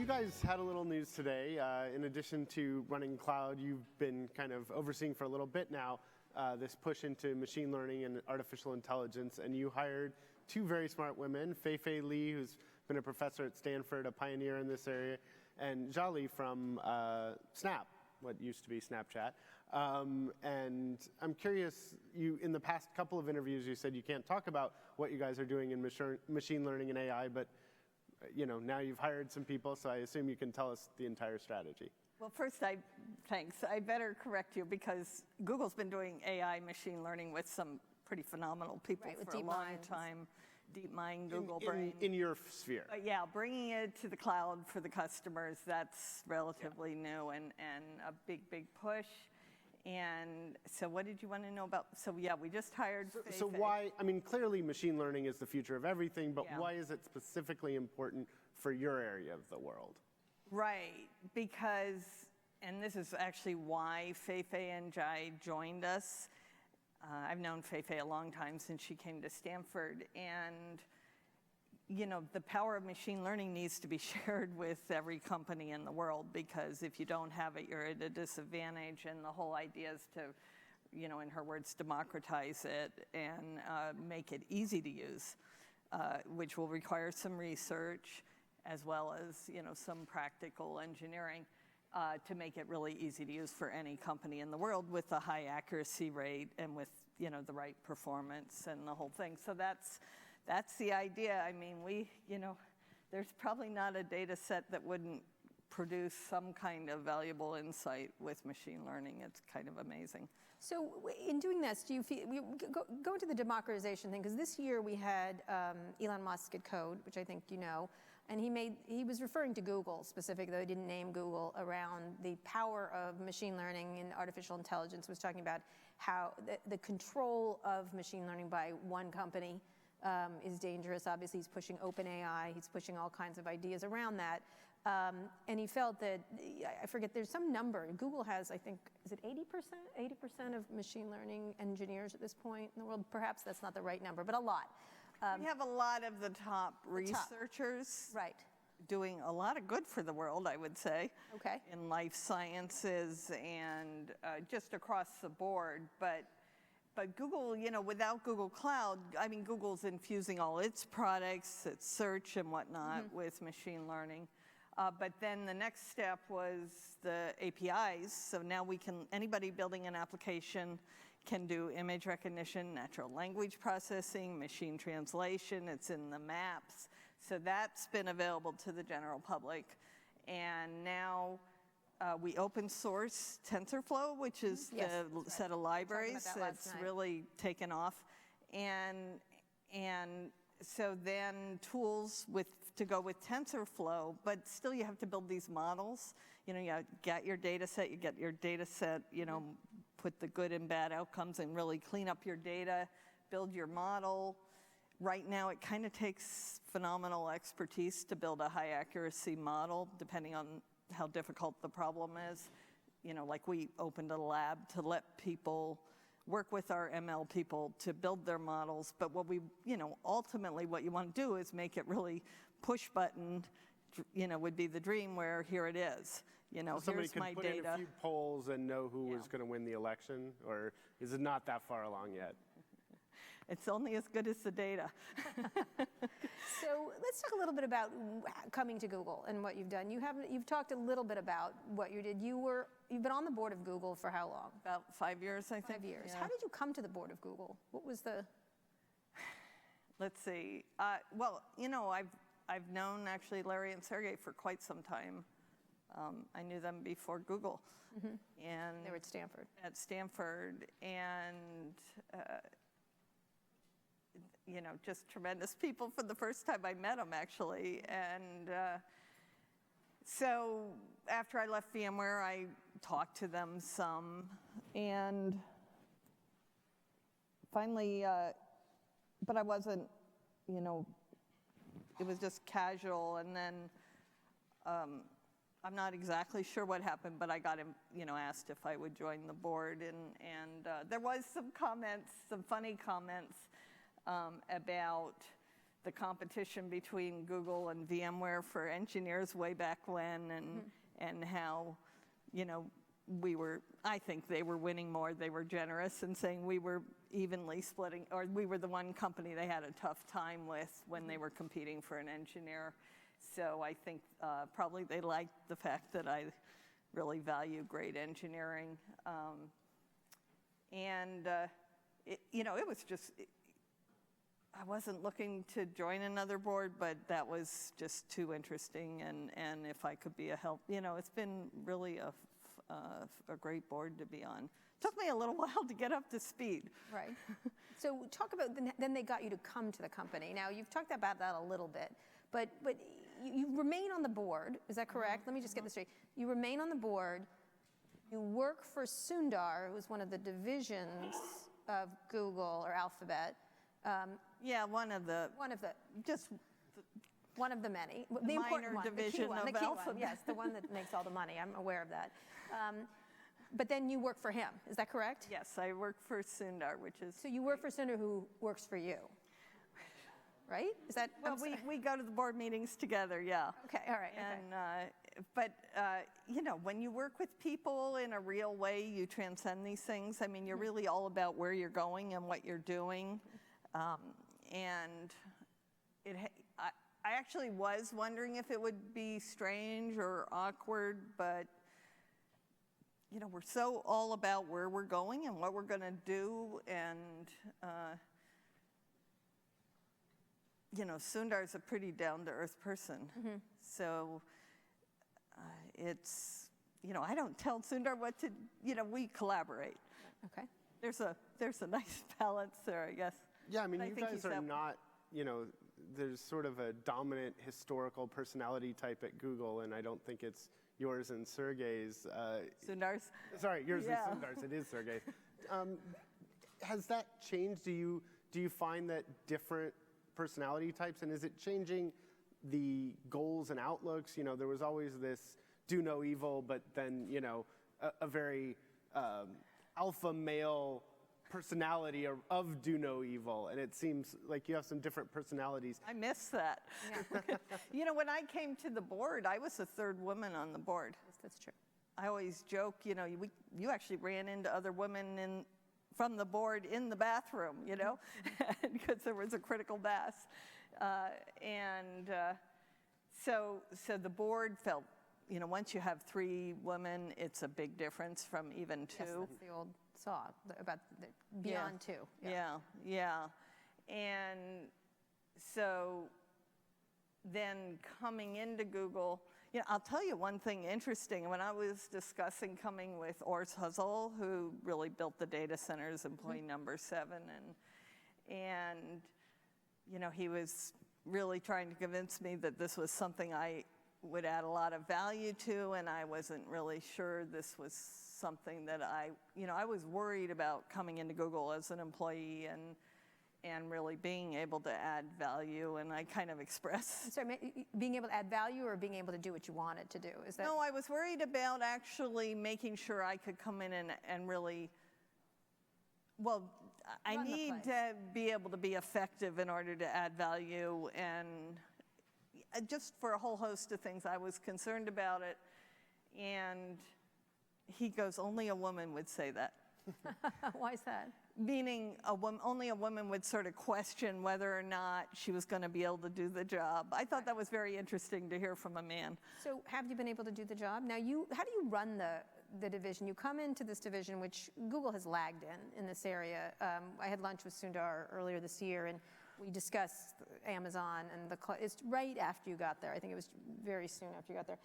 you guys had a little news today. In addition to running cloud, you've been kind of overseeing for a little bit now this push into machine learning and artificial intelligence, and you hired two very smart women, Fei Li, who's been a professor at Stanford, a pioneer in this area, and Jali from Snap, what used to be Snapchat. And I'm curious, in the past couple of interviews, you said you can't talk about what you guys are doing in machine learning and AI, but now you've hired some people, so I assume you can tell us the entire strategy. Well, first, thanks. I better correct you because Google's been doing AI machine learning with some pretty phenomenal people for a long time. DeepMind, Google Brain. In your sphere. Yeah, bringing it to the cloud for the customers, that's relatively new and a big, big push. And so what did you want to know about? So yeah, we just hired Fei. So why, I mean, clearly machine learning is the future of everything, but why is it specifically important for your area of the world? Right, because, and this is actually why Fei and Jai joined us. I've known Fei a long time, since she came to Stanford, and the power of machine learning needs to be shared with every company in the world, because if you don't have it, you're at a disadvantage, and the whole idea is to, in her words, democratize it and make it easy to use, which will require some research as well as, some practical engineering to make it really easy to use for any company in the world with a high accuracy rate and with, the right performance and the whole thing. So that's the idea. I mean, there's probably not a data set that wouldn't produce some kind of valuable insight with machine learning. It's kind of amazing. So in doing this, do you feel, go into the democratization thing, because this year we had Elon Musk at Recode, which I think you know, and he was referring to Google specifically, though he didn't name Google, around the power of machine learning and artificial intelligence. Was talking about how the control of machine learning by one company is dangerous. Obviously, he's pushing OpenAI. He's pushing all kinds of ideas around that. And he felt that, I forget, there's some number. Google has, I think, is it 80% of machine learning engineers at this point in the world? Perhaps that's not the right number, but a lot. We have a lot of the top researchers doing a lot of good for the world, I would say, in life sciences and just across the board. But Google, without Google Cloud, I mean, Google's infusing all its products, its search and whatnot with machine learning. But then the next step was the APIs. So now anybody building an application can do image recognition, natural language processing, machine translation. It's in the maps. So that's been available to the general public. And now we open source TensorFlow, which is the set of libraries that's really taken off. And so then tools to go with TensorFlow, but still you have to build these models. You get your data set, put the good and bad outcomes and really clean up your data, build your model. Right now, it kind of takes phenomenal expertise to build a high accuracy model, depending on how difficult the problem is. Like we opened a lab to let people work with our ML people to build their models. But ultimately what you want to do is make it really push button, would be the dream where here it is. So somebody here's my could put data. in a few polls and know who was going to win the election, or is it not that far along yet? It's only as good as the data. So let's talk a little bit about coming to Google and what you've done. You've talked a little bit about what you did. You've been on the board of Google for how long? About 5 years, I think. 5 years. Yeah. How did you come to the board of Google? What was the? Let's see. Well, I've known actually Larry and Sergey for quite some time. I knew them before Google, and they were at Stanford. At Stanford, and just tremendous people from the first time I met them, actually. And so after I left VMware, I talked to them some, and finally, but I wasn't, it was just casual, and then. I'm not exactly sure what happened, but I got him, asked if I would join the board, and there was some comments, some funny comments about the competition between Google and VMware for engineers way back when, and how, you know, I think they were winning more. They were generous in saying we were evenly splitting, or we were the one company they had a tough time with when they were competing for an engineer. So I think probably they liked the fact that I really value great engineering. You know, it was just, I wasn't looking to join another board, but that was just too interesting. And if I could be a help, you know, it's been really a great board to be on. Took me a little while to get up to speed. Right. So talk about, then they got you to come to the company. Now, you've talked about that a little bit, but you remain on the board, is that correct? Let me just get this straight. You remain on the board, you work for Sundar, who's one of the divisions of Google or Alphabet. Yeah, one of the many. The minor division of Alphabet. Yes, the one that makes all the money. I'm aware of that. But then you work for him, is that correct? Yes, I work for Sundar, which is... So you work for Sundar, who works for you, right? Is that... Well, we go to the board meetings together, yeah. Okay, all right. But, you know, when you work with people in a real way, you transcend these things. I mean, you're really all about where you're going and what you're doing. And I actually was wondering if it would be strange or awkward, but, you know, we're so all about where we're going and what we're going to do. And, you know, Sundar's a pretty down-to-earth person. So it's, you know, I don't tell Sundar what to, you know, we collaborate. Okay. There's a nice balance there, I guess. Yeah, I mean, you guys are not, you know, there's sort of a dominant historical personality type at Google, and I don't think it's yours and Sergey's. Sundar's? Sorry, yours and Sundar's. It is Sergey's. Has that changed? Do you find that different personality types, and is it changing the goals and outlooks? You know, there was always this do no evil, but then, you know, a very alpha male personality of do no evil, and it seems like you have some different personalities. I miss that. Yeah. You know, when I came to the board, I was the third woman on the board. Yes, that's true. I always joke, you know, you actually ran into other women from the board in the bathroom, you know, because there was a critical mass. So the board felt, you know, once you have 3 women, it's a big difference from even 2. Yes, that's the old saw about beyond 2. Yeah. And so then coming into Google, you know, I'll tell you one thing interesting. When I was discussing coming with Urs Husserl, who really built the data centers, employee number 7, and you know, he was really trying to convince me that this was something I would add a lot of value to, and I wasn't really sure this was something that I was worried about coming into Google as an employee and really being able to add value, and I kind of expressed. Sorry, being able to add value or being able to do what you wanted to do? Is that? No, I was worried about actually making sure I could come in and really, well, I need to be able to be effective in order to add value, and just for a whole host of things, I was concerned about it. And he goes, only a woman would say that. Why is that? Meaning only a woman would sort of question whether or not she was going to be able to do the job. I thought that was very interesting to hear from a man. So have you been able to do the job? Now, how do you run the division? You come into this division, which Google has lagged in this area. I had lunch with Sundar earlier this year, and we discussed Amazon, and it's right after you got there. I think it was very soon after you got there.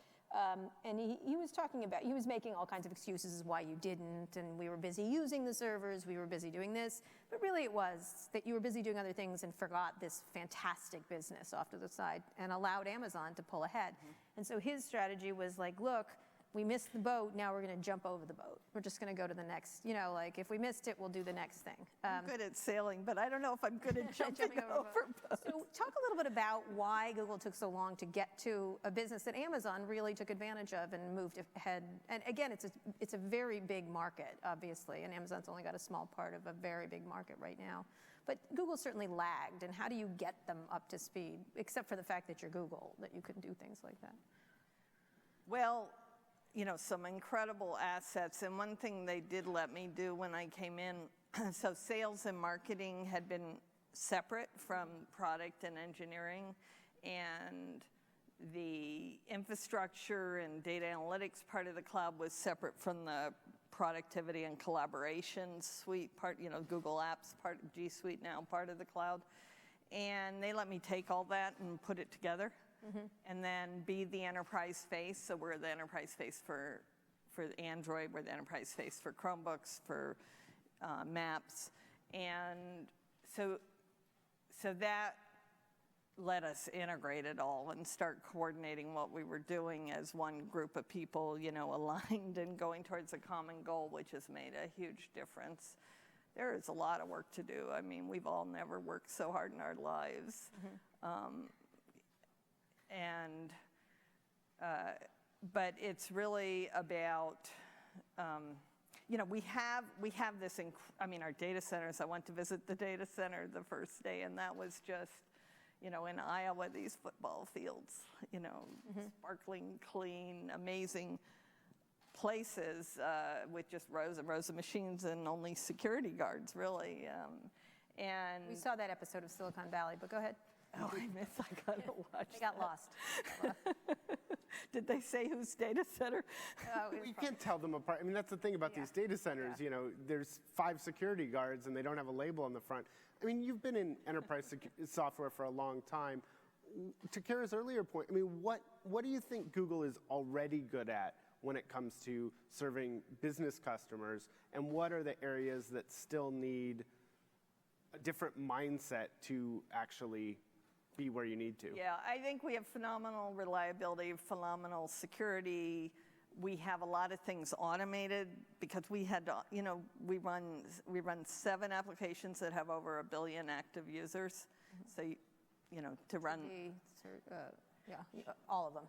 And he was talking about, he was making all kinds of excuses as why you didn't, and we were busy using the servers, we were busy doing this, but really it was that you were busy doing other things and forgot this fantastic business off to the side and allowed Amazon to pull ahead. And so his strategy was like, look, we missed the boat, now we're going to jump over the boat. We're just going to go to the next, like if we missed it, we'll do the next thing. I'm good at sailing, but I don't know if I'm good at jumping over boats. So talk a little bit about why Google took so long to get to a business that Amazon really took advantage of and moved ahead. And again, it's a very big market, obviously, and Amazon's only got a small part of a very big market right now. But Google certainly lagged, and how do you get them up to speed, except for the fact that you're Google, that you can do things like that? Well, some incredible assets. And one thing they did let me do when I came in, so sales and marketing had been separate from product and engineering, and the infrastructure and data analytics part of the cloud was separate from the productivity and collaboration suite part, Google Apps part, G Suite now part of the cloud. And they let me take all that and put it together. And then be the enterprise face. So we're the enterprise face for Android, we're the enterprise face for Chromebooks, for Maps. And so that let us integrate it all and start coordinating what we were doing as one group of people, aligned and going towards a common goal, which has made a huge difference. There is a lot of work to do. I mean, we've all never worked so hard in our lives. But it's really about, we have this, our data centers. I went to visit the data center the first day, and that was just, in Iowa, these football fields, sparkling, clean, amazing places with just rows and rows of machines and only security guards, really. And we saw that episode of Silicon Valley, but go ahead. Oh, I gotta watch. They got lost. Did they say whose data center? You can't tell them apart. I mean, that's the thing about these data centers. There's 5 security guards and they don't have a label on the front. I mean, you've been in enterprise software for a long time. To Kara's earlier point, I mean, what do you think Google is already good at when it comes to serving business customers, and what are the areas that still need a different mindset to actually be where you need to? Yeah, I think we have phenomenal reliability, phenomenal security. We have a lot of things automated because we had to, we run 7 applications that have over 1 billion active users. So, to run. All of them.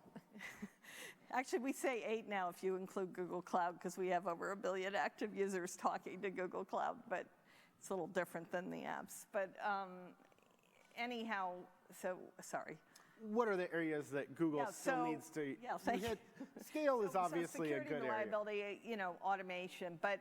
Actually, we say 8 now if you include Google Cloud, because we have over 1 billion active users talking to Google Cloud, but it's a little different than the apps. But anyhow, sorry. What are the areas that Google still needs to? Scale is obviously a good area. Reliability, automation, but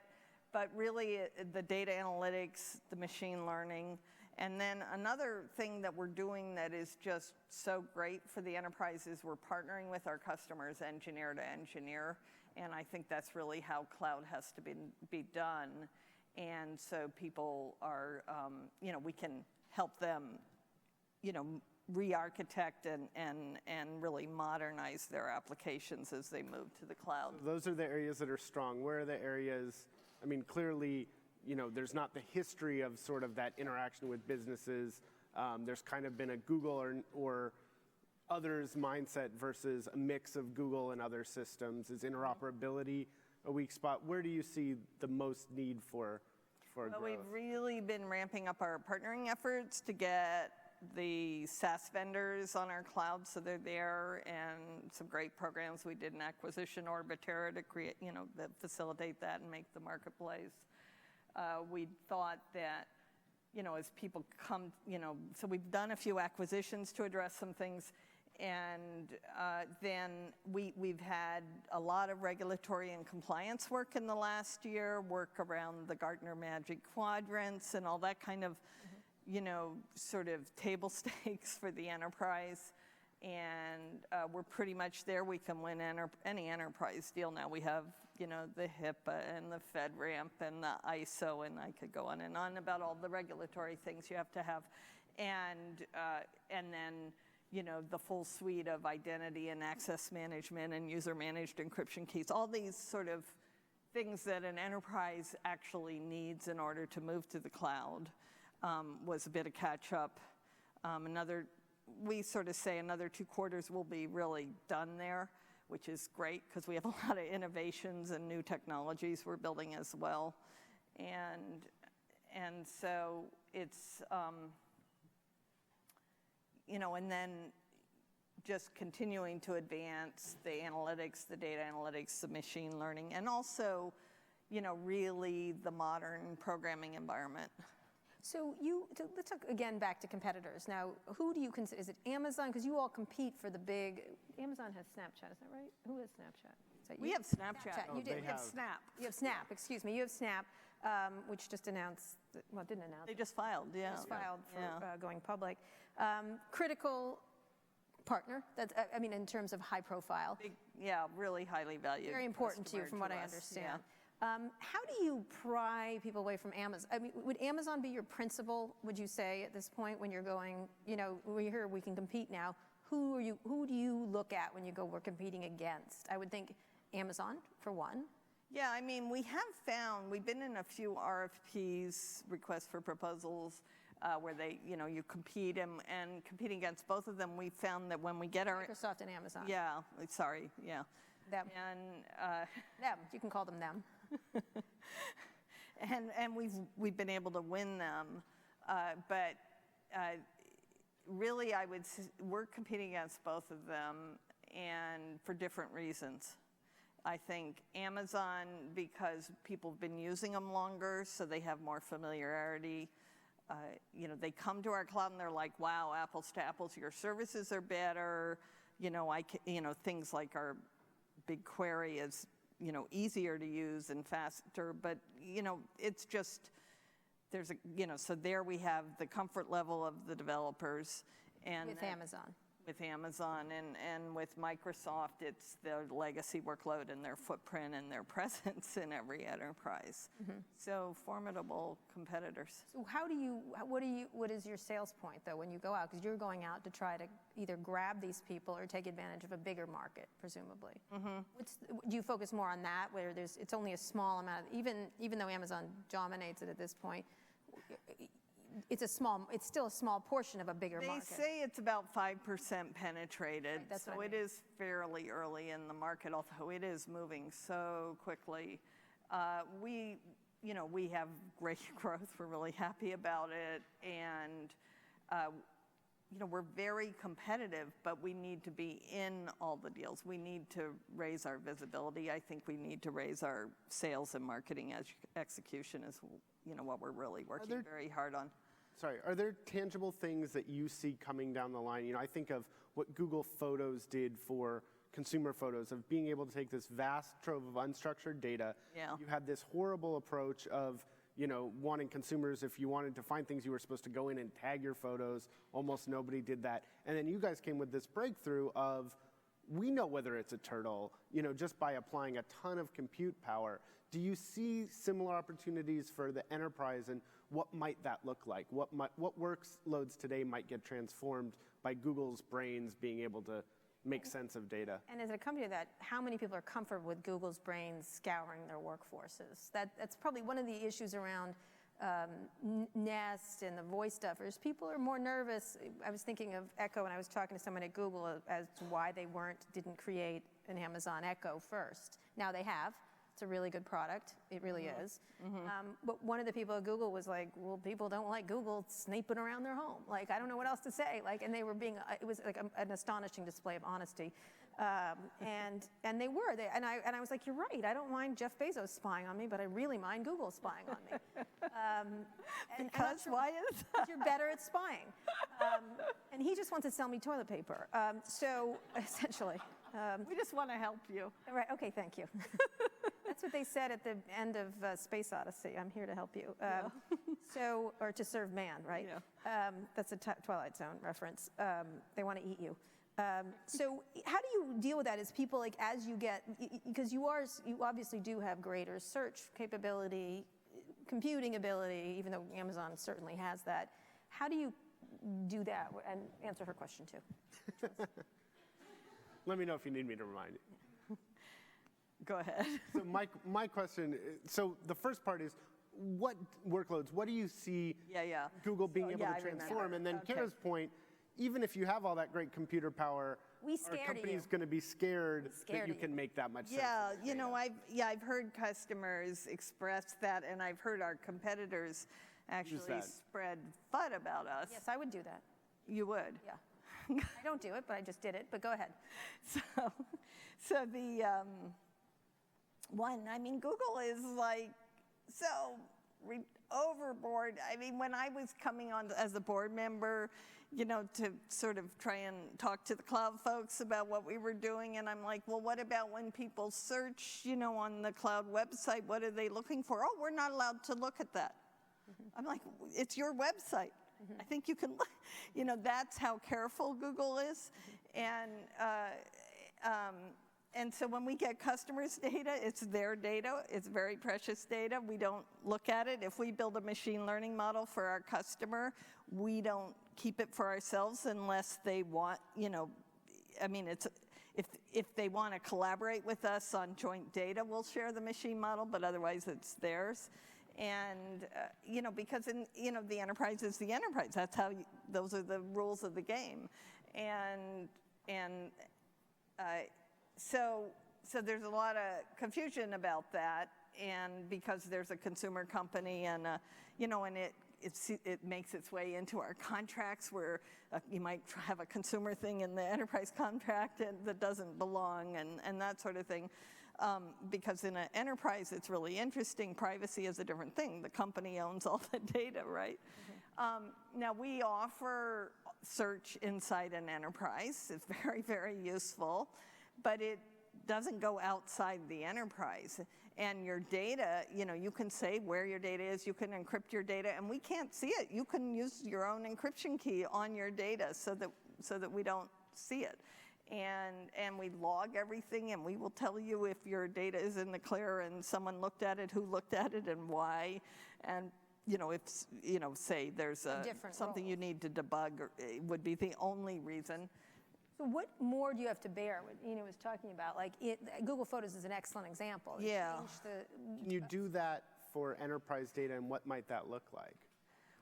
really the data analytics, the machine learning, and then another thing that we're doing that is just so great for the enterprise is we're partnering with our customers engineer to engineer, and I think that's really how cloud has to be done, and so people are, we can help them, re-architect and really modernize their applications as they move to the cloud. Those are the areas that are strong. Where are the areas, I mean, clearly, there's not the history of sort of that interaction with businesses. There's kind of been a Google or others mindset versus a mix of Google and other systems. Is interoperability a weak spot? Where do you see the most need for growth? We've really been ramping up our partnering efforts to get the SaaS vendors on our cloud, so they're there, and some great programs. We did an acquisition, Orbitera, to create, that facilitate that and make the marketplace. We thought that, as people come, so we've done a few acquisitions to address some things, and then we've had a lot of regulatory and compliance work in the last year, work around the Gartner Magic Quadrants and all that kind of, sort of table stakes for the enterprise, and we're pretty much there. We can win any enterprise deal now. We have, the HIPAA and the FedRAMP and the ISO, and I could go on and on about all the regulatory things you have to have, and then, the full suite of identity and access management and user-managed encryption keys, all these sort of things that an enterprise actually needs in order to move to the cloud. Was a bit of catch up. We sort of say another 2 quarters will be really done there. which is great because we have a lot of innovations and new technologies we're building as well. And so it's, and then just continuing to advance the analytics, the data analytics, the machine learning, and also, really the modern programming environment. So let's talk again back to competitors. Now, who do you consider, is it Amazon? Because you all compete for the big, Amazon has Snapchat, is that right? Who has Snapchat? Is that you? We have Snapchat. You did. We have Snap. You have Snap, excuse me. You have Snap, which just announced, didn't announce. They just filed, yeah. Just filed for going public. Critical partner, that's, in terms of high profile. Really highly valued. Very important to you from what I understand. How do you pry people away from Amazon? Would Amazon be your principal, would you say, at this point when you're going, we're here, we can compete now. Who do you look at when you go, we're competing against? I would think Amazon, for one. Yeah, we have found, we've been in a few RFPs, requests for proposals, where they, you compete and competing against both of them. We found that when we get our... Microsoft and Amazon. Yeah, sorry, yeah. Them. And them, you can call them them. and we've been able to win them, but really we're competing against both of them, and for different reasons. I think Amazon, because people have been using them longer, so they have more familiarity. They come to our cloud and they're like, wow, apples to apples, your services are better. Things like our BigQuery is, easier to use and faster, but, it's just, there's so there we have the comfort level of the developers. And with Amazon. With Amazon and with Microsoft, it's their legacy workload and their footprint and their presence in every enterprise. Mm-hmm. So formidable competitors. So what is your sales point though when you go out? Because you're going out to try to either grab these people or take advantage of a bigger market, presumably. Mm-hmm. Do you focus more on that, where it's only a small amount, even though Amazon dominates it at this point? It's still a small portion of a bigger market. They say it's about 5% penetrated, right, so it is fairly early in the market, although it is moving so quickly. We have great growth. We're really happy about it, and we're very competitive, but we need to be in all the deals. We need to raise our visibility. I think we need to raise our sales and marketing execution is what we're really working very hard on. Sorry, are there tangible things that you see coming down the line? I think of what Google Photos did for consumer photos, of being able to take this vast trove of unstructured data. Yeah. You had this horrible approach of, wanting consumers, if you wanted to find things, you were supposed to go in and tag your photos. Almost nobody did that. And then you guys came with this breakthrough of, we know whether it's a turtle, just by applying a ton of compute power. Do you see similar opportunities for the enterprise, and what might that look like? What workloads today might get transformed by Google's brains being able to make sense of data? And as a company that, how many people are comfortable with Google's brains scouring their workforces? That's probably one of the issues around Nest and the voice stuff, is people are more nervous. I was thinking of Echo, and I was talking to someone at Google as to why they didn't create an Amazon Echo first. Now they have. It's a really good product. It really is. Mm-hmm. But one of the people at Google was like, well, people don't like Google snooping around their home. Like, I don't know what else to say. Like, and they were it was like an astonishing display of honesty. And they were. And I was like, you're right. I don't mind Jeff Bezos spying on me, but I really mind Google spying on me. Because why is that? You're better at spying. And he just wants to sell me toilet paper. So essentially. We just want to help you. Right. Okay. Thank you. That's what they said at the end of Space Odyssey. I'm here to help you. Or to serve man, right? Yeah. That's a Twilight Zone reference. They want to eat you. So how do you deal with that as people, like, as you get, because you obviously do have greater search capability, computing ability, even though Amazon certainly has that. How do you do that? And answer her question too. Let me know if you need me to remind you. Go ahead. So my question, so the first part is, what workloads, what do you see Google being able to transform? And then Kara's point, even if you have all that great computer power, our company's going to be scared that you can make that much sense. Yeah, you know, I've heard customers express that, and I've heard our competitors actually spread FUD about us. Yes, I would do that. You would? Yeah. I don't do it, but I just did it, but go ahead. So the one, I mean, Google is like so overboard. I mean, when I was coming on as a board member, you know, to sort of try and talk to the cloud folks about what we were doing, and I'm like, well, what about when people search, you know, on the cloud website, what are they looking for? Oh, we're not allowed to look at that. I'm like, it's your website. I think you can look. You know, that's how careful Google is. And so when we get customers' data, it's their data. It's very precious data. We don't look at it. If we build a machine learning model for our customer, we don't keep it for ourselves unless they want, you know, I mean, it's if they want to collaborate with us on joint data, we'll share the machine model, but otherwise it's theirs. And, you know, because, you know, the enterprise is the enterprise. That's how, those are the rules of the game. So there's a lot of confusion about that, and because there's a consumer company and, you know, and it makes its way into our contracts where you might have a consumer thing in the enterprise contract that doesn't belong and that sort of thing. Because in an enterprise, it's really interesting. Privacy is a different thing. The company owns all the data, right? Now, we offer search inside an enterprise. It's very, very useful, but it doesn't go outside the enterprise. And your data, you know, you can say where your data is, you can encrypt your data, and we can't see it. You can use your own encryption key on your data so that we don't see it. And we log everything, and we will tell you if your data is in the clear and someone looked at it, who looked at it, and why. And, you know, if, you know, say there's something you need to debug, or it would be the only reason. So what more do you have to bear? What Ina was talking about, like Google Photos is an excellent example. Yeah. Can you do that for enterprise data, and what might that look like?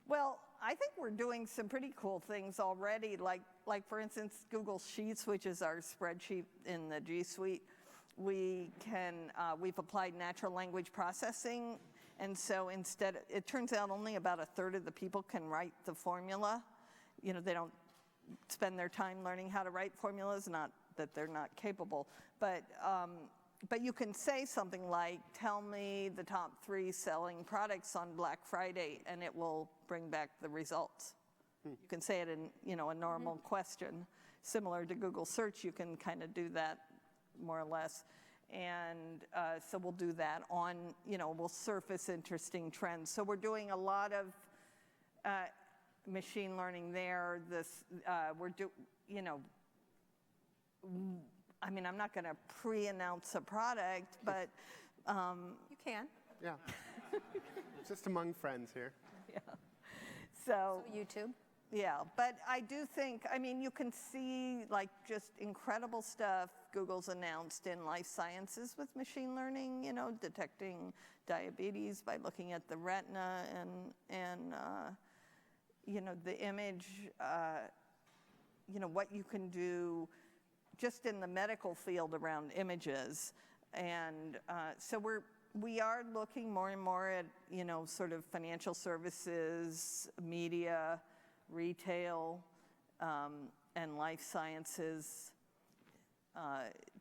Well, I think we're doing some pretty cool things already, like for instance, Google Sheets, which is our spreadsheet in the G Suite. We've applied natural language processing, and so instead, it turns out only about 1/3 of the people can write the formula. You know, they don't spend their time learning how to write formulas, not that they're not capable, but you can say something like, tell me the top 3 selling products on Black Friday, and it will bring back the results. You can say it in, you know, a normal question. Similar to Google search, you can kind of do that more or less. And so we'll do that on, you know, we'll surface interesting trends. So we're doing a lot of machine learning there. You know, I mean, I'm not going to pre-announce a product, but you can. Yeah, just among friends here. Yeah. So YouTube. Yeah, but I do think, I mean, you can see like just incredible stuff Google's announced in life sciences with machine learning, you know, detecting diabetes by looking at the retina and you know, the image, you know, what you can do just in the medical field around images. And so we are looking more and more at, you know, sort of financial services, media, retail, and life sciences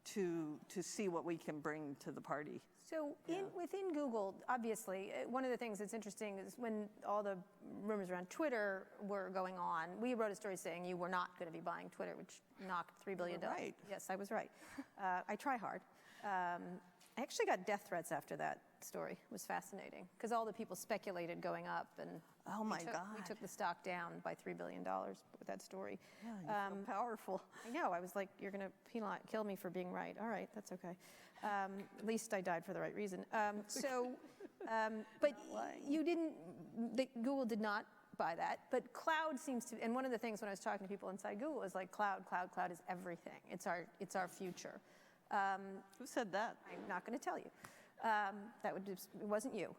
to see what we can bring to the party. So within Google, obviously, one of the things that's interesting is when all the rumors around Twitter were going on, we wrote a story saying you were not going to be buying Twitter, which knocked $3 billion. Right. Yes, I was right. I try hard. I actually got death threats after that story. It was fascinating because all the people speculated going up, and oh my God, we took the stock down by $3 billion with that story. Yeah, you feel powerful. I know. I was like, you're going to kill me for being right. All right, that's okay. At least I died for the right reason. But you didn't. Google did not buy that. But cloud seems to. And one of the things when I was talking to people inside Google is like, cloud is everything. It's our future. Who said that? I'm not going to tell you. It wasn't you.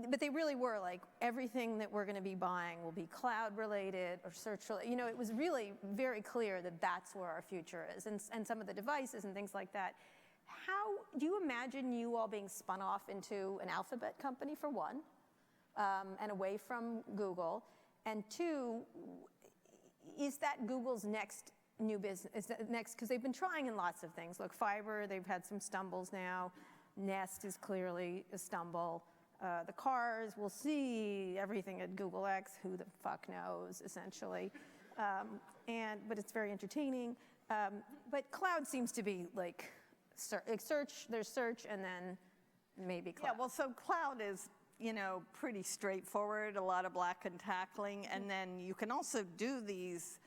But they really were like, everything that we're going to be buying will be cloud related or search related. You know, it was really very clear that that's where our future is, and some of the devices and things like that. How do you imagine you all being spun off into an alphabet company, for one, and away from Google, and two, is that Google's next new business? Is that next, because they've been trying in lots of things. Look, Fiber, they've had some stumbles now. Nest is clearly a stumble. The cars, we'll see everything at Google X. Who the fuck knows, essentially. But it's very entertaining. But cloud seems to be like search. There's search, and then maybe cloud. Yeah. Well, so cloud is, you know, pretty straightforward. A lot of black and tackling, and then you can also do these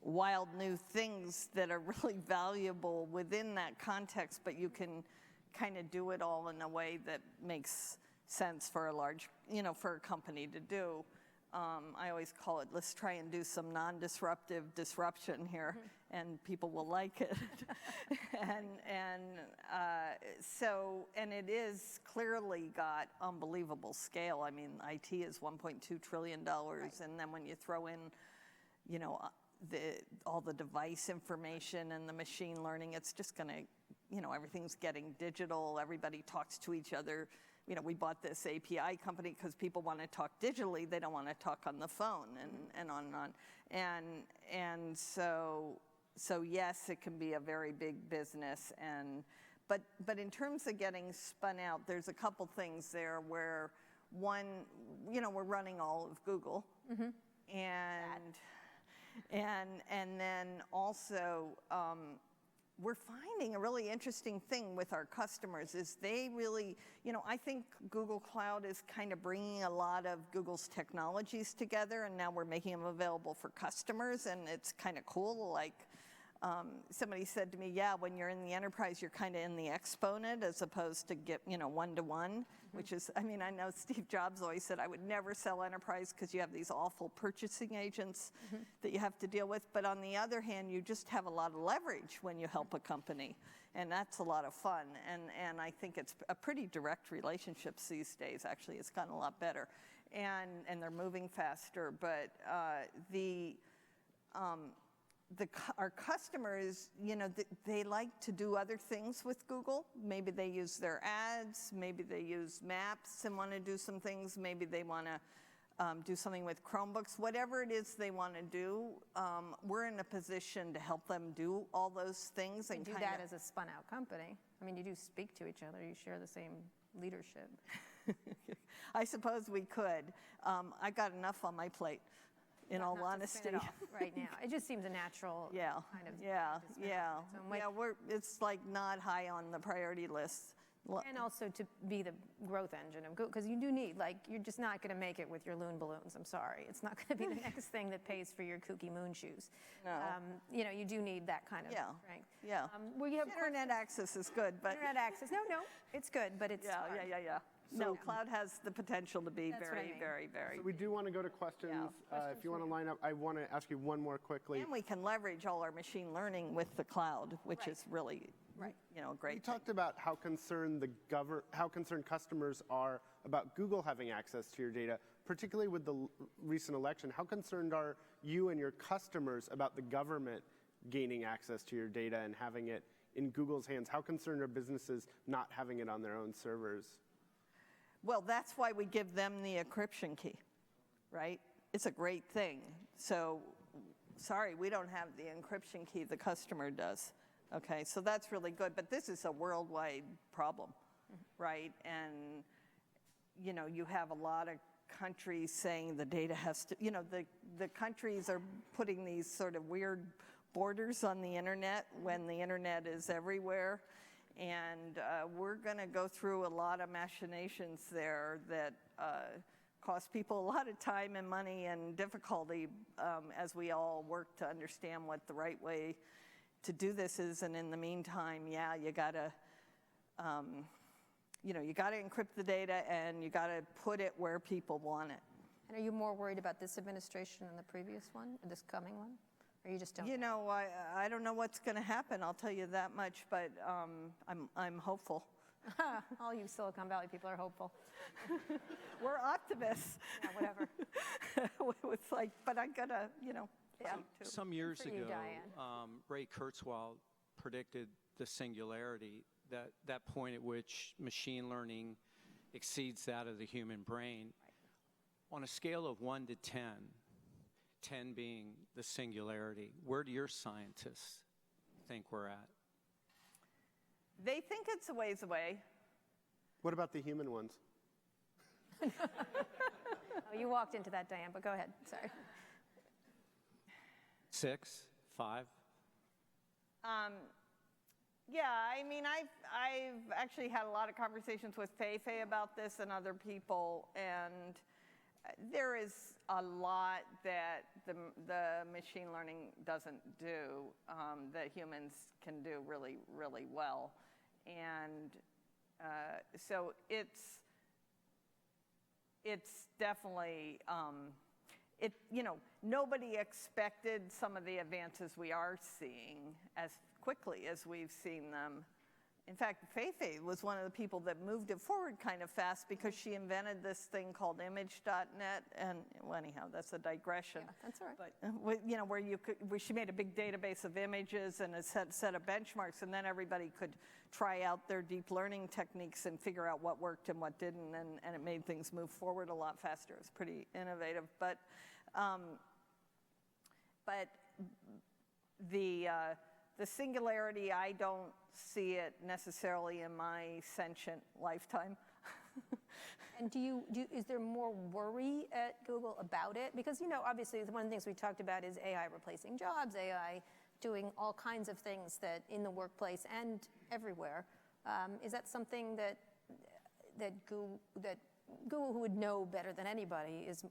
wild new things that are really valuable within that context, but you can kind of do it all in a way that makes sense for a large, you know, for a company to do. I always call it, let's try and do some non-disruptive disruption here, and people will like it. and it is clearly got unbelievable scale. I mean, IT is $1.2 trillion, and then when you throw in, you know, all the device information and the machine learning, it's just going to, you know, everything's getting digital. Everybody talks to each other. You know, we bought this API company because people want to talk digitally. They don't want to talk on the phone, and on and on. And so yes, it can be a very big business. But in terms of getting spun out, there's a couple things there where, one, you know, we're running all of Google, and then also, we're finding a really interesting thing with our customers is they really, you know, I think Google Cloud is kind of bringing a lot of Google's technologies together, and now we're making them available for customers, and it's kind of cool. Like, somebody said to me, yeah, when you're in the enterprise, you're kind of in the exponent as opposed to get, you know, one-to-one, which is, I mean, I know Steve Jobs always said, I would never sell enterprise because you have these awful purchasing agents that you have to deal with. But on the other hand, you just have a lot of leverage when you help a company. And that's a lot of fun. And I think it's a pretty direct relationships these days, actually. It's gotten a lot better. And they're moving faster. But our customers, you know, they like to do other things with Google. Maybe they use their ads. Maybe they use Maps and want to do some things. Maybe they want to do something with Chromebooks. Whatever it is they want to do, we're in a position to help them do all those things. And do that as a spun-out company. I mean, you do speak to each other. You share the same leadership. I suppose we could. I got enough on my plate. In all honesty, right now, it just seems a natural kind of. It's like not high on the priority list. And also to be the growth engine of Google, because you do need, like, you're just not going to make it with your loon balloons. I'm sorry, it's not going to be the next thing that pays for your kooky moon shoes. No. You know, you do need that kind of strength. Yeah. Well, you have internet access is good, but internet access. No, it's good, but it's hard. Yeah. No, cloud has the potential to be very. So we do want to go to questions. If you want to line up, I want to ask you one more quickly. And we can leverage all our machine learning with the cloud, which is really, you know, great. You talked about how concerned customers are about Google having access to your data, particularly with the recent election. How concerned are you and your customers about the government gaining access to your data and having it in Google's hands? How concerned are businesses not having it on their own servers? Well, that's why we give them the encryption key, right? It's a great thing. So, sorry, we don't have the encryption key, the customer does. Okay, so that's really good. But this is a worldwide problem, right? And, you know, you have a lot of countries saying the data has to, you know, the countries are putting these sort of weird borders on the internet when the internet is everywhere. And we're going to go through a lot of machinations there that cost people a lot of time and money and difficulty as we all work to understand what the right way to do this is. And in the meantime, you got to, you got to encrypt the data and you got to put it where people want it. And are you more worried about this administration than the previous one, or this coming one? Or you just don't? You know, I don't know what's going to happen. I'll tell you that much, but I'm hopeful. All you Silicon Valley people are hopeful. We're optimists. Yeah, whatever. It's like, but I'm gonna, Yeah. Some years For you, ago, Diane. Ray Kurzweil predicted the singularity, that point at which machine learning exceeds that of the human brain. On a scale of 1 to 10, 10 being the singularity, where do your scientists think we're at? They think it's a ways away. What about the human ones? Oh, you walked into that, Diane, but go ahead. Sorry. 6, 5? Yeah, I mean, I've actually had a lot of conversations with Feifei about this and other people, and there is a lot that the machine learning doesn't do that humans can do really, really well. And so it's definitely, nobody expected some of the advances we are seeing as quickly as we've seen them. In fact, Feifei was one of the people that moved it forward kind of fast because she invented this thing called image.net. And well, anyhow, that's a digression. Yeah, that's all right. But where she made a big database of images and a set of benchmarks, and then everybody could try out their deep learning techniques and figure out what worked and what didn't, and it made things move forward a lot faster. It was pretty innovative. But the singularity, I don't see it necessarily in my sentient lifetime. And is there more worry at Google about it? Because, obviously one of the things we talked about is AI replacing jobs, AI doing all kinds of things that in the workplace and everywhere. Is that something that Google, who would know better than anybody, is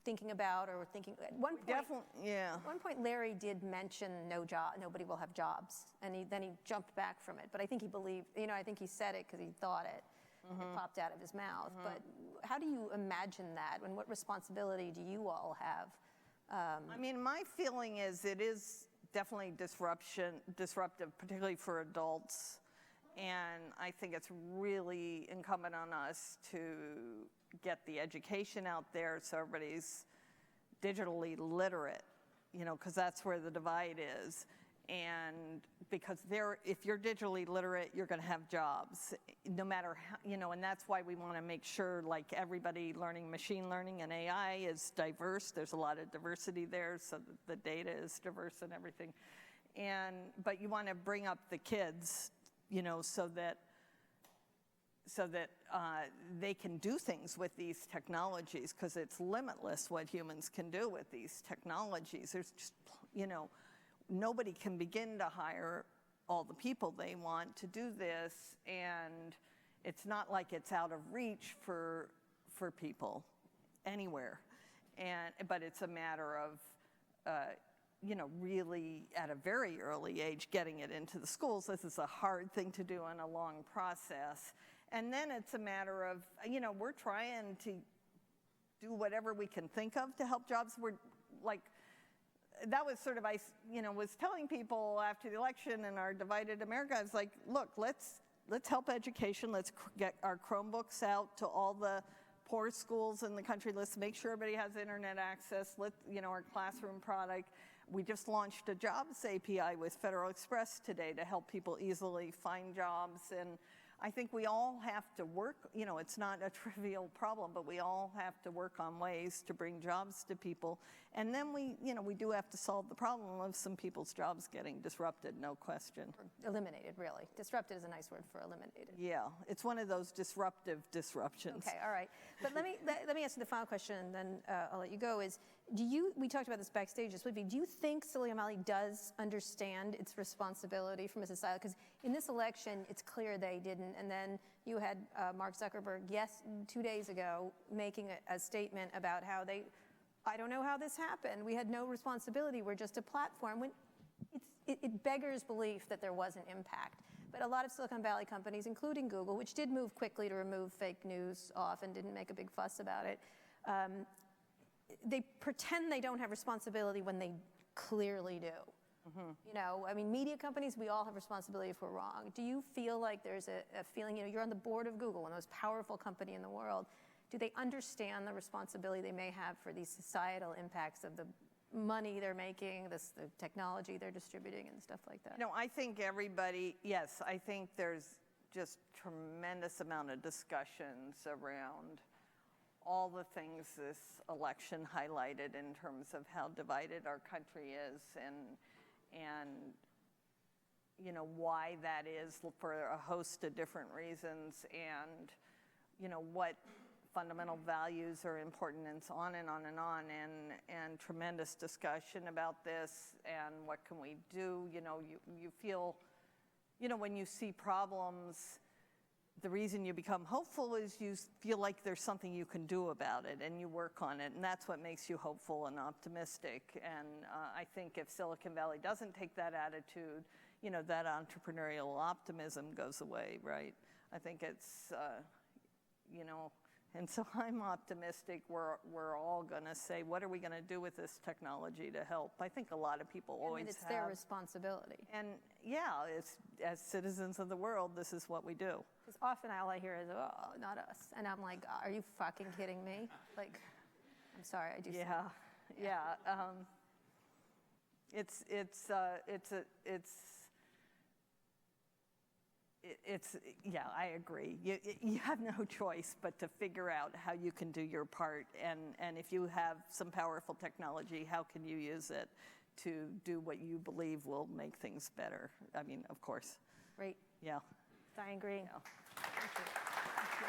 thinking about or thinking? At one point, Definitely, yeah. At one point, Larry did mention nobody will have jobs, and then he jumped back from it. But I think he believed, I think he said it because he thought it. Mm-hmm. It popped out of his mouth. Mm-hmm. But how do you imagine that, and what responsibility do you all have? I mean, my feeling is it is definitely disruptive, particularly for adults. And I think it's really incumbent on us to get the education out there so everybody's digitally literate, because that's where the divide is. And because if you're digitally literate, you're going to have jobs, no matter how, and that's why we want to make sure, like, everybody learning machine learning and AI is diverse. There's a lot of diversity there, so that the data is diverse and everything. But you want to bring up the kids, so that they can do things with these technologies, because it's limitless what humans can do with these technologies. There's just, nobody can begin to hire all the people they want to do this, and it's not like it's out of reach for people anywhere. But it's a matter of, really at a very early age getting it into the schools. This is a hard thing to do and a long process. And then it's a matter of, we're trying to do whatever we can think of to help jobs. We're like, that was sort of, was telling people after the election in our divided America, I was like, look, let's help education. Let's get our Chromebooks out to all the poor schools in the country. Let's make sure everybody has internet access. Our classroom product. We just launched a jobs API with Federal Express today to help people easily find jobs. And I think we all have to work, it's not a trivial problem, but we all have to work on ways to bring jobs to people. And then we do have to solve the problem of some people's jobs getting disrupted, no question. Or eliminated, really. Disrupted is a nice word for eliminated. Yeah, it's one of those disruptive disruptions. Okay, all right. But let me ask you the final question, and then I'll let you go, is we talked about this backstage this week, do you think Silicon Valley does understand its responsibility from a society? Because in this election, it's clear they didn't. And then you had Mark Zuckerberg, 2 days ago, making a statement about how I don't know how this happened. We had no responsibility. We're just a platform. When it beggars belief that there was an impact. But a lot of Silicon Valley companies, including Google, which did move quickly to remove fake news off and didn't make a big fuss about it, they pretend they don't have responsibility when they clearly do. You know, I mean, media companies, we all have responsibility if we're wrong. Do you feel like there's a feeling, you know, you're on the board of Google, one of the most powerful company in the world. Do they understand the responsibility they may have for these societal impacts of the money they're making, the technology they're distributing and stuff like that? You know, I think everybody, yes, I think there's just tremendous amount of discussions around all the things this election highlighted in terms of how divided our country is and you know, why that is for a host of different reasons, and, you know, what fundamental values are important, and so on and on and on, and tremendous discussion about this and what can we do. You know, you feel, you know, when you see problems, the reason you become hopeful is you feel like there's something you can do about it and you work on it, and that's what makes you hopeful and optimistic. And I think if Silicon Valley doesn't take that attitude, you know, that entrepreneurial optimism goes away, right? I think it's, you know, and so I'm optimistic we're all going to say, what are we going to do with this technology to help? I think a lot of people always have. It's their responsibility. And yeah, it's, as citizens of the world, this is what we do. Because often all I hear is, oh, not us. And I'm like, are you fucking kidding me? Like, I'm sorry, I do. Yeah. Yeah, I agree. You have no choice but to figure out how you can do your part. And if you have some powerful technology, how can you use it to do what you believe will make things better? I mean, of course. Great. Yeah. Diane Greene. Yeah. Thank you. Thank you.